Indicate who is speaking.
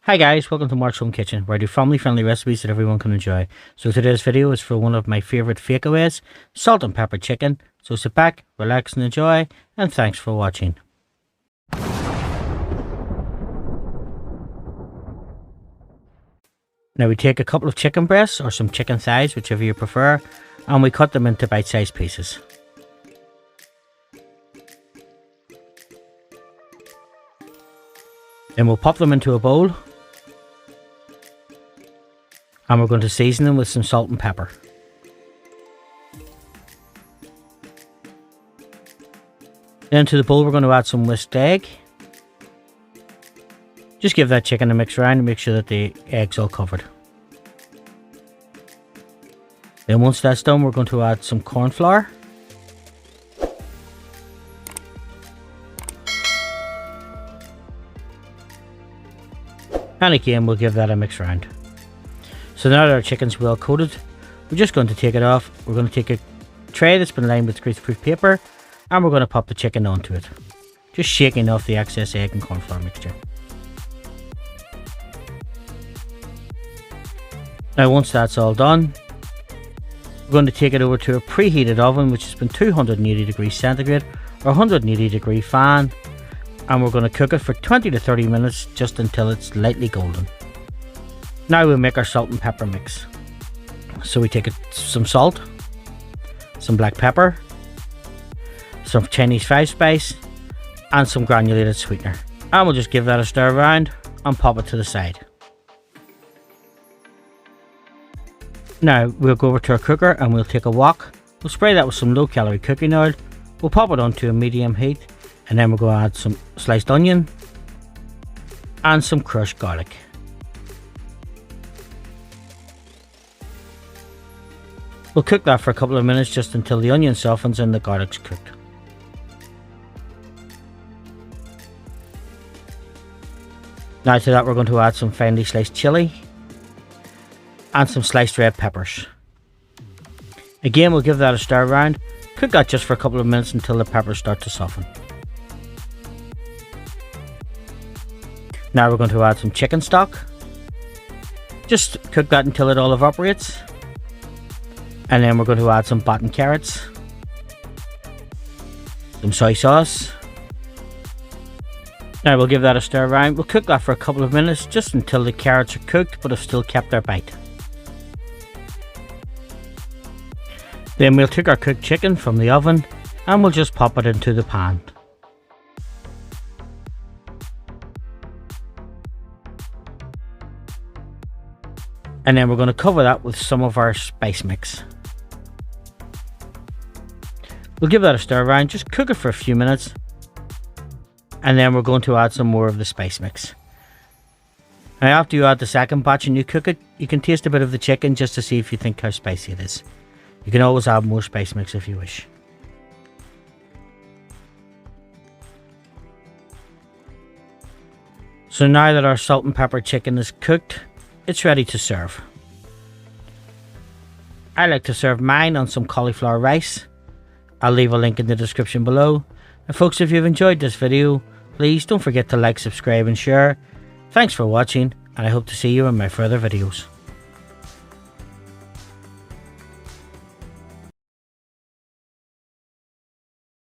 Speaker 1: Hi guys, welcome to Mark's Home Kitchen, where I do family friendly recipes that everyone can enjoy. So today's video is for one of my favourite fakeaways, salt and pepper chicken. So sit back, relax and enjoy, and thanks for watching. Now we take a couple of chicken breasts or some chicken thighs, whichever you prefer, and we cut them into bite-sized pieces. Then we'll pop them into a bowl. And we're going to season them with some salt and pepper. Then to the bowl we're going to add some whisked egg. Just give that chicken a mix around and make sure that the egg's all covered. Then once that's done, we're going to add some cornflour. And again, we'll give that a mix around. So now that our chicken's well coated, we're just going to take it off. We're going to take a tray that's been lined with greaseproof paper, and we're going to pop the chicken onto it, just shaking off the excess egg and cornflour mixture. Now once that's all done, we're going to take it over to a preheated oven which has been 280 degrees centigrade or 180 degree fan, and we're going to cook it for 20 to 30 minutes just until it's lightly golden. Now we'll make our salt and pepper mix. So we take some salt, some black pepper, some Chinese 5-spice, and some granulated sweetener. And we'll just give that a stir around and pop it to the side. Now we'll go over to our cooker and we'll take a wok. We'll spray that with some low calorie cooking oil. We'll pop it onto a medium heat, and then we're going to add some sliced onion and some crushed garlic. We'll cook that for a couple of minutes just until the onion softens and the garlic's cooked. Now to that we're going to add some finely sliced chilli and some sliced red peppers. Again, we'll give that a stir around. Cook that just for a couple of minutes until the peppers start to soften. Now we're going to add some chicken stock. Just cook that until it all evaporates. And then we're going to add some battened carrots, some soy sauce. Now we'll give that a stir around. We'll cook that for a couple of minutes just until the carrots are cooked but have still kept their bite. Then we'll take our cooked chicken from the oven and we'll just pop it into the pan. And then we're going to cover that with some of our spice mix. We'll give that a stir around, just cook it for a few minutes, and then we're going to add some more of the spice mix. Now after you add the second batch and you cook it, you can taste a bit of the chicken just to see if you think how spicy it is. You can always add more spice mix if you wish. So now that our salt and pepper chicken is cooked, it's ready to serve. I like to serve mine on some cauliflower rice. I'll leave a link in the description below. And folks, if you've enjoyed this video, please don't forget to like, subscribe and share. Thanks for watching, and I hope to see you in my further videos.